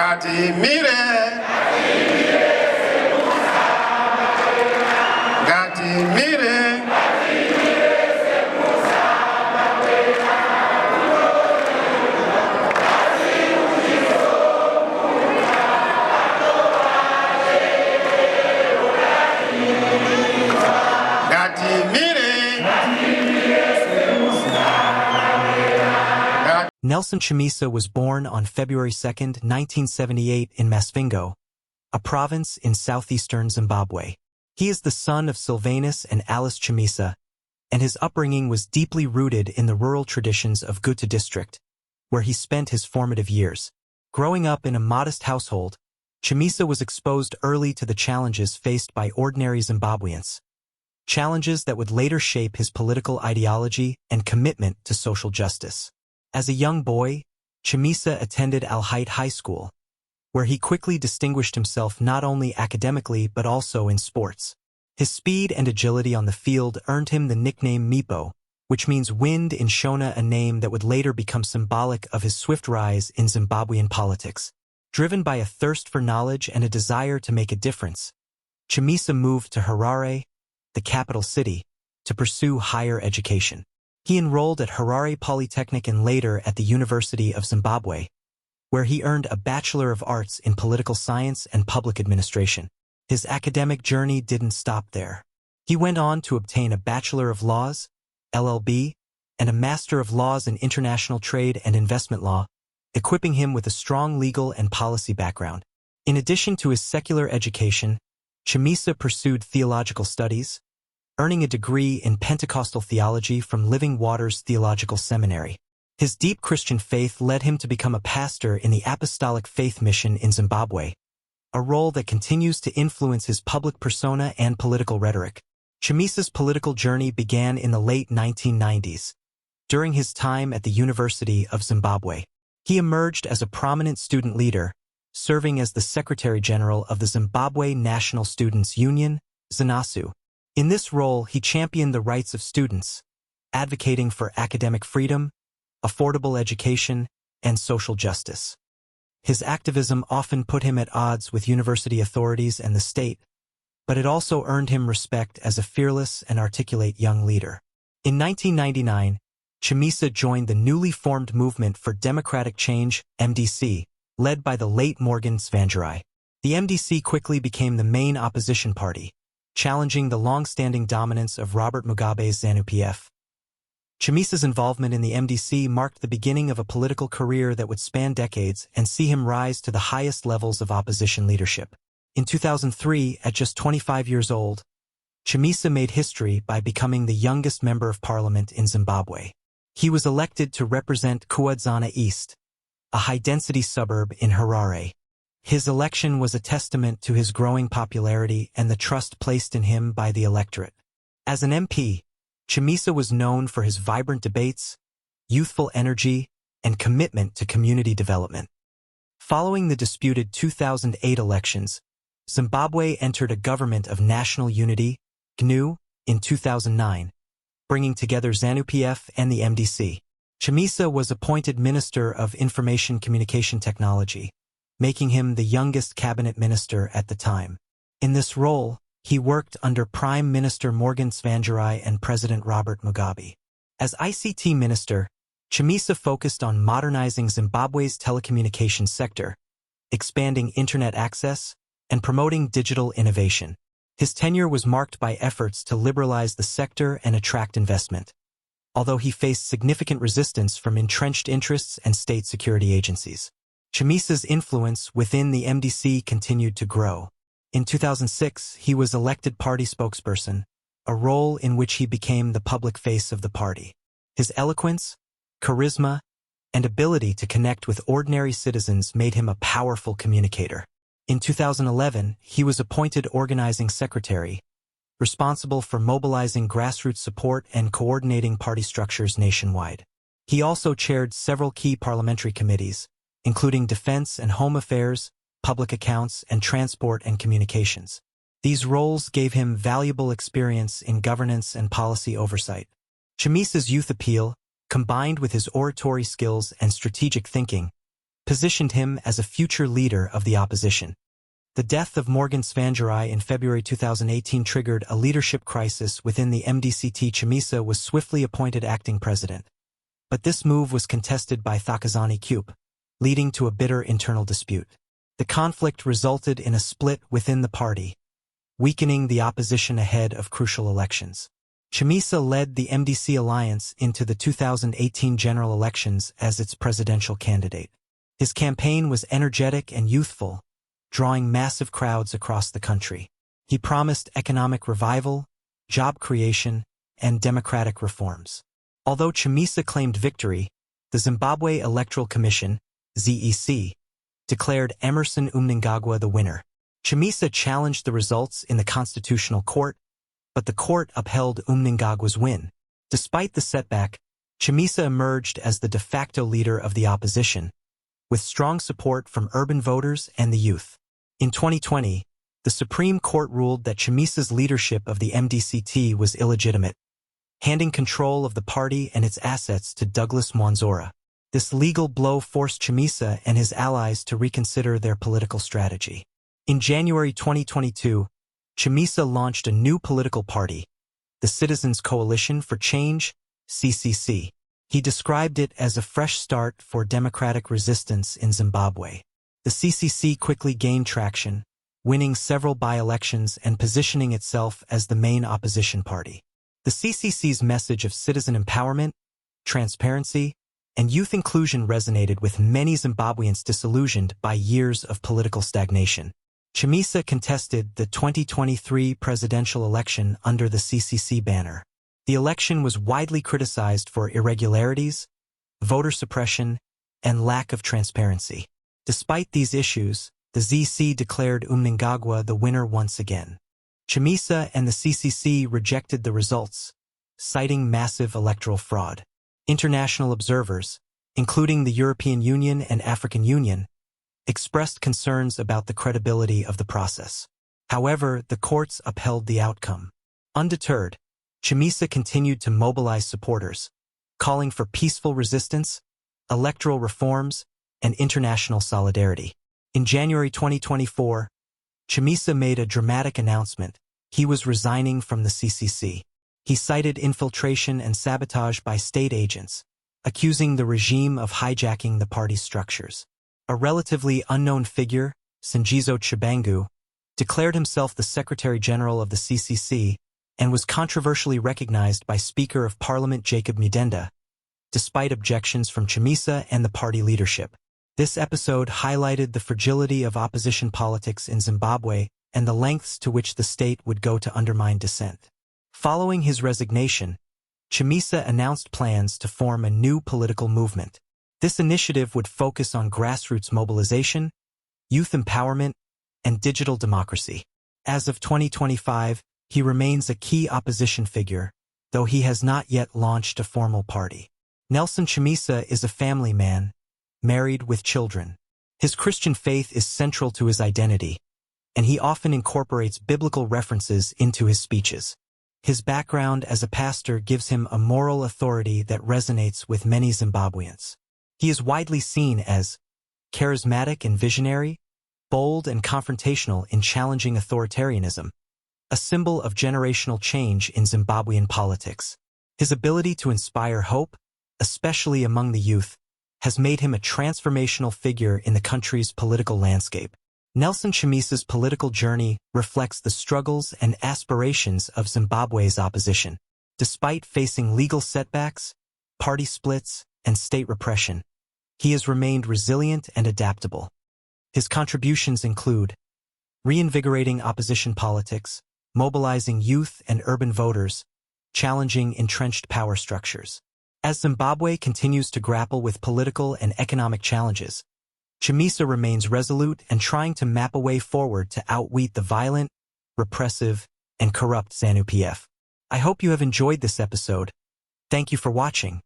Ngatimire. Ngatimire. Nelson Chamisa was born on February 2, 1978 in Masvingo, a province in southeastern Zimbabwe. He is the son of Sylvanus and Alice Chamisa, and his upbringing was deeply rooted in the rural traditions of Guta district, where he spent his formative years. Growing up in a modest household, Chamisa was exposed early to the challenges faced by ordinary Zimbabweans, challenges that would later shape his political ideology and commitment to social justice. As a young boy, Chamisa attended Al-Hayat High School, where he quickly distinguished himself not only academically but also in sports. His speed and agility on the field earned him the nickname Mipo, which means wind in Shona, a name that would later become symbolic of his swift rise in Zimbabwean politics. Driven by a thirst for knowledge and a desire to make a difference, Chamisa moved to Harare, the capital city, to pursue higher education. He enrolled at Harare Polytechnic and later at the University of Zimbabwe, where he earned a Bachelor of Arts in Political Science and Public Administration. His academic journey didn't stop there. He went on to obtain a Bachelor of Laws, LLB, and a Master of Laws in International Trade and Investment Law, equipping him with a strong legal and policy background. In addition to his secular education, Chamisa pursued theological studies, earning a degree in Pentecostal theology from Living Waters Theological Seminary. His deep Christian faith led him to become a pastor in the Apostolic Faith Mission in Zimbabwe, a role that continues to influence his public persona and political rhetoric. Chamisa's political journey began in the late 1990s, during his time at the University of Zimbabwe. He emerged as a prominent student leader, serving as the Secretary General of the Zimbabwe National Students' Union, ZANASU. In this role, he championed the rights of students, advocating for academic freedom, affordable education, and social justice. His activism often put him at odds with university authorities and the state, but it also earned him respect as a fearless and articulate young leader. In 1999, Chamisa joined the newly formed Movement for Democratic Change, MDC, led by the late Morgan Tsvangirai. The MDC quickly became the main opposition party, challenging the long-standing dominance of Robert Mugabe's ZANU-PF. Chamisa's involvement in the MDC marked the beginning of a political career that would span decades and see him rise to the highest levels of opposition leadership. In 2003, at just 25 years old, Chamisa made history by becoming the youngest member of parliament in Zimbabwe. He was elected to represent Kuadzana East, a high-density suburb in Harare. His election was a testament to his growing popularity and the trust placed in him by the electorate. As an MP, Chamisa was known for his vibrant debates, youthful energy, and commitment to community development. Following the disputed 2008 elections, Zimbabwe entered a government of national unity, GNU, in 2009, bringing together ZANU-PF and the MDC. Chamisa was appointed Minister of Information Communication Technology, making him the youngest cabinet minister at the time. In this role, he worked under Prime Minister Morgan Tsvangirai and President Robert Mugabe. As ICT Minister, Chamisa focused on modernizing Zimbabwe's telecommunications sector, expanding internet access, and promoting digital innovation. His tenure was marked by efforts to liberalize the sector and attract investment, although he faced significant resistance from entrenched interests and state security agencies. Chamisa's influence within the MDC continued to grow. In 2006, he was elected party spokesperson, a role in which he became the public face of the party. His eloquence, charisma, and ability to connect with ordinary citizens made him a powerful communicator. In 2011, he was appointed organizing secretary, responsible for mobilizing grassroots support and coordinating party structures nationwide. He also chaired several key parliamentary committees, including Defense and Home Affairs, Public Accounts, and Transport and Communications. These roles gave him valuable experience in governance and policy oversight. Chamisa's youth appeal, combined with his oratory skills and strategic thinking, positioned him as a future leader of the opposition. The death of Morgan Tsvangirai in February 2018 triggered a leadership crisis within the MDCT. Chamisa was swiftly appointed acting president. But this move was contested by Thokozani Kupe, leading to a bitter internal dispute. The conflict resulted in a split within the party, weakening the opposition ahead of crucial elections. Chamisa led the MDC alliance into the 2018 general elections as its presidential candidate. His campaign was energetic and youthful, drawing massive crowds across the country. He promised economic revival, job creation, and democratic reforms. Although Chamisa claimed victory, the Zimbabwe Electoral Commission, ZEC, declared Emmerson Mnangagwa the winner. Chamisa challenged the results in the Constitutional Court, but the court upheld Mnangagwa's win. Despite the setback, Chamisa emerged as the de facto leader of the opposition, with strong support from urban voters and the youth. In 2020, the Supreme Court ruled that Chamisa's leadership of the MDCT was illegitimate, handing control of the party and its assets to Douglas Mwanzora. This legal blow forced Chamisa and his allies to reconsider their political strategy. In January 2022, Chamisa launched a new political party, the Citizens Coalition for Change, CCC. He described it as a fresh start for democratic resistance in Zimbabwe. The CCC quickly gained traction, winning several by-elections and positioning itself as the main opposition party. The CCC's message of citizen empowerment, transparency, and youth inclusion resonated with many Zimbabweans disillusioned by years of political stagnation. Chamisa contested the 2023 presidential election under the CCC banner. The election was widely criticized for irregularities, voter suppression, and lack of transparency. Despite these issues, the ZC declared Mnangagwa the winner once again. Chamisa and the CCC rejected the results, citing massive electoral fraud. International observers, including the European Union and African Union, expressed concerns about the credibility of the process. However, the courts upheld the outcome. Undeterred, Chamisa continued to mobilize supporters, calling for peaceful resistance, electoral reforms, and international solidarity. In January 2024, Chamisa made a dramatic announcement. He was resigning from the CCC. He cited infiltration and sabotage by state agents, accusing the regime of hijacking the party's structures. A relatively unknown figure, Singizo Chibangu, declared himself the Secretary-General of the CCC and was controversially recognized by Speaker of Parliament Jacob Mudenda, despite objections from Chamisa and the party leadership. This episode highlighted the fragility of opposition politics in Zimbabwe and the lengths to which the state would go to undermine dissent. Following his resignation, Chamisa announced plans to form a new political movement. This initiative would focus on grassroots mobilization, youth empowerment, and digital democracy. As of 2025, he remains a key opposition figure, though he has not yet launched a formal party. Nelson Chamisa is a family man, married with children. His Christian faith is central to his identity, and he often incorporates biblical references into his speeches. His background as a pastor gives him a moral authority that resonates with many Zimbabweans. He is widely seen as charismatic and visionary, bold and confrontational in challenging authoritarianism, a symbol of generational change in Zimbabwean politics. His ability to inspire hope, especially among the youth, has made him a transformational figure in the country's political landscape. Nelson Chamisa's political journey reflects the struggles and aspirations of Zimbabwe's opposition. Despite facing legal setbacks, party splits, and state repression, he has remained resilient and adaptable. His contributions include reinvigorating opposition politics, mobilizing youth and urban voters, challenging entrenched power structures. As Zimbabwe continues to grapple with political and economic challenges, Chamisa remains resolute and trying to map a way forward to outwit the violent, repressive, and corrupt ZANU-PF. I hope you have enjoyed this episode. Thank you for watching.